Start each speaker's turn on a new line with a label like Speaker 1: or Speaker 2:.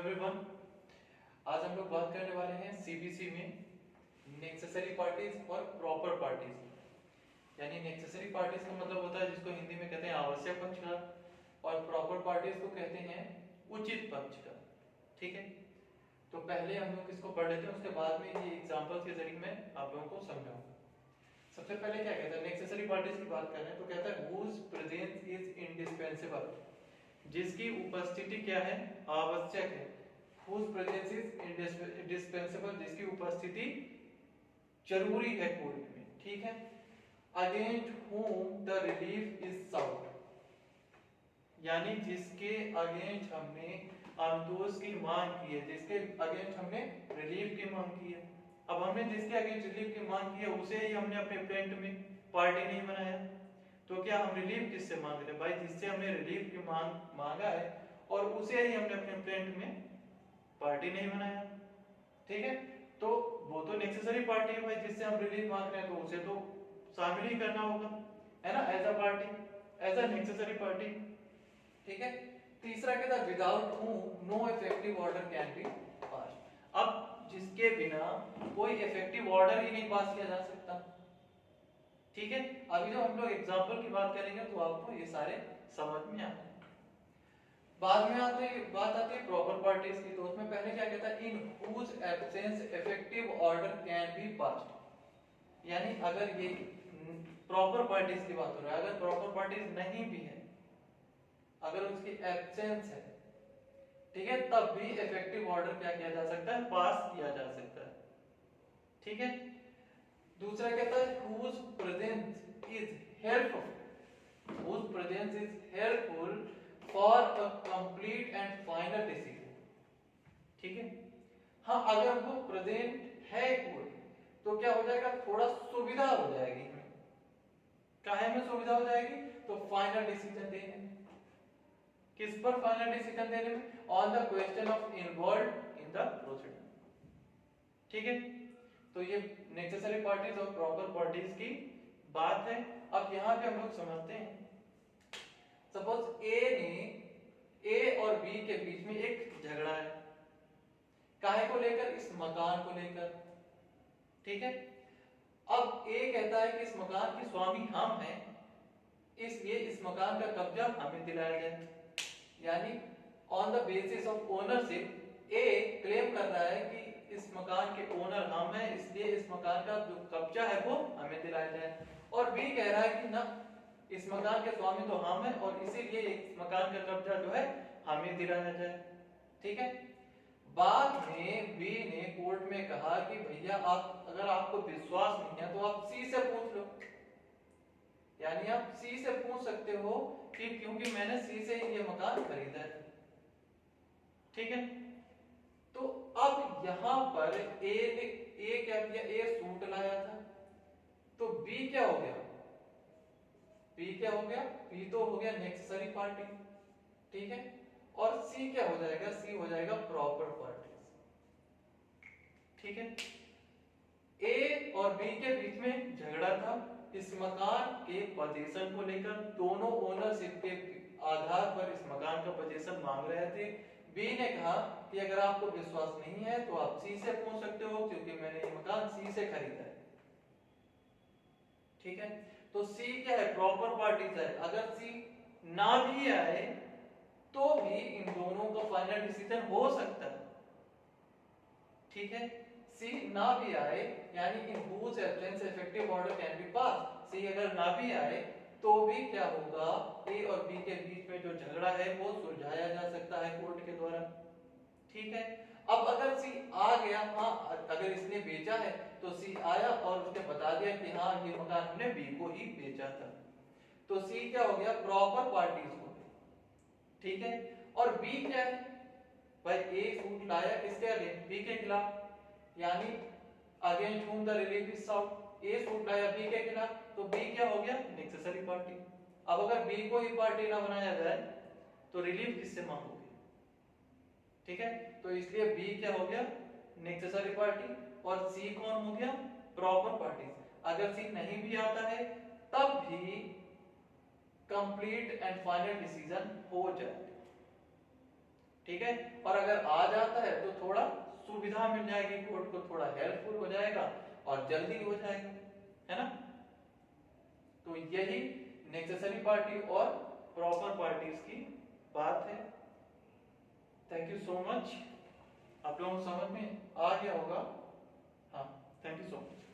Speaker 1: Everyone, आज हम लोग बात करने वाले हैं सीबीसी में नेसेसरी पार्टीज और प्रॉपर पार्टीज। यानी नेसेसरी पार्टीज का मतलब होता है जिसको हिंदी में कहते हैं आवश्यक पक्षकार और प्रॉपर पार्टीज को कहते हैं उचित पक्षकार। ठीक है, तो पहले हम लोग इसको पढ़ लेते हैं, उसके बाद में ये एग्जांपल्स के जरिए मैं आप लोगों को समझाऊंगा। सबसे पहले क्या कहता है, नेसेसरी पार्टीज की बात कर रहे हैं तो कहता है whose presence is indispensable, जिसकी उपस्थिति क्या है, आवश्यक है। whose presence is indispensable, जिसकी उपस्थिति जरूरी है कोर्ट में। ठीक है, against whom the relief is sought, यानी जिसके अगेंस्ट हमने अनुतोष की मांग की है, जिसके अगेंस्ट हमने रिलीफ की मांग की है। अब हमने जिसके अगेंस्ट रिलीफ की मांग की है उसे ही हमने अपने प्लेंट में पार्टी नहीं बनाया, तो क्या हम रिलीफ किससे मांग रहे हैं भाई, जिससे हमने रिलीफ की मांगा है और उसे ही हमने अपने प्लेंट में पार्टी नहीं बनाया। ठीक है, तो वो तो नेसेसरी पार्टी है भाई, जिससे हम रिलीफ मांग रहे हैं तो उसे तो शामिल ही करना होगा, है ना, as a party, as a necessary party. ठीक है, तीसरा कहता है without whom no effective order can be pass. अब जिसके बिना कोई इफेक्टिव ऑर्डर ही नहीं पास किया जा सकता। ठीक है, अभी जब हम लोग एग्जांपल की बात करेंगे तो आपको ये सारे समझ में आएंगे। बाद में बात आती है प्रॉपर पार्टीज की, तो उसमें पहले क्या कहता है, in whose absence effective order can be passed. यानी अगर ये प्रॉपर पार्टीज की बात हो रहा है, अगर प्रॉपर पार्टीज नहीं भी है, अगर उसकी एब्सेंस है, ठीक है, तब भी इफेक्टिव ऑर्डर क्या किया जा सकता है, पास किया जा सकता है। ठीक है, दूसरा कहता है whose presence is helpful, whose presence is helpful for a complete and final decision। ठीक है, हाँ, अगर वो प्रेजेंट है कोई तो क्या हो जाएगा, थोड़ा सुविधा हो जाएगी। काहे में सुविधा हो जाएगी, तो फाइनल डिसीजन देने में। किस पर फाइनल डिसीजन देने में, on the question of involved in the proceeding. ठीक है, तो ये नेसेसरी पार्टीज और प्रॉपर पार्टीज की बात है। अब यहां पे हम लोग समझते हैं, सपोज ए और बी के बीच में एक झगड़ा है, काहे को लेकर, इस मकान को लेकर। ठीक है, अब ए कहता है कि इस मकान के स्वामी हम हैं, इसलिए इस मकान का कब्जा हमें दिलाया जाए। यानी on the basis of ownership A claim कर रहा है कि इस मकान के ओनर हम हैं, इसलिए इस मकान का जो कब्जा है वो हमें दिलाया जाए। और बी कह रहा है कि ना, इस मकान के स्वामी तो हम हैं और इसीलिए इस मकान का कब्जा जो है हमें दिलाया जाए। ठीक है, बाद में बी ने कोर्ट में कहा कि भैया आप, अगर आपको विश्वास नहीं है तो आप सी से पूछ लो। यानी आप सी से पूछ सकते हो कि क्योंकि मैंने सी से ये मकान खरीदा है। ठीक है, तो अब यहां पर ए क्या किया, ए सूट लाया था, तो बी क्या हो गया, बी क्या हो गया, बी तो हो गया नेसेसरी पार्टी। ठीक है, और सी क्या हो जाएगा, सी हो जाएगा प्रॉपर पार्टी। ठीक है, ए और बी के बीच में झगड़ा था इस मकान के पोजीशन को लेकर, दोनों ओनरशिप के आधार पर इस मकान का पोजीशन मांग रहे थे। बी ने कहा कि अगर आपको विश्वास नहीं है तो आप सी से पूछ सकते हो, क्योंकि मैंने ये मकान सी से खरीदा है। ठीक है, तो सी क्या है, प्रॉपर पार्टीज है। अगर सी ना भी आए तो भी इन दोनों का फाइनल डिसीजन हो सकता है। ठीक है, सी ना भी आए, यानी इन whose absence effective order can be passed, सी अगर ना भी आए तो भी क्या होगा, ए और बी के बीच में जो झगड़ा है वो सुलझाया जा सकता है कोर्ट के द्वारा। ठीक है, अब अगर सी आ गया, हाँ, अगर इसने बेचा है तो सी आया और उसने बता दिया कि हाँ ये मकान हमने बी को ही बेचा था, तो सी क्या हो गया, प्रॉपर पार्टीज हो गई। ठीक है, और बी क्या है भाई, ए सूट लाया किसके अगेंस्ट, बी के खिलाफ, यानी against whom the relief is sought, A suit लाया बी के खिलाफ, तो बी क्या हो गया, नेसेसरी पार्टी। अब अगर बी को ही पार्टी ना बनाया जाए तो रिलीफ किससे मांगोगे। ठीक है, तो इसलिए बी क्या हो गया, नेसेसरी पार्टी, और सी कौन हो गया, प्रॉपर पार्टी। अगर सी नहीं भी आता है तब भी कंप्लीट एंड फाइनल डिसीजन हो जाए। ठीक है। और अगर आ जाता है तो थोड़ा सुविधा मिल जाएगी, कोर्ट को थोड़ा हेल्पफुल हो जाएगा और जल्दी हो जाएगा, है ना। तो यही नेसेसरी पार्टी और प्रॉपर पार्टीज की बात है। थैंक यू सो मच, आप लोगों को समझ में आ गया होगा। हाँ, थैंक यू सो मच।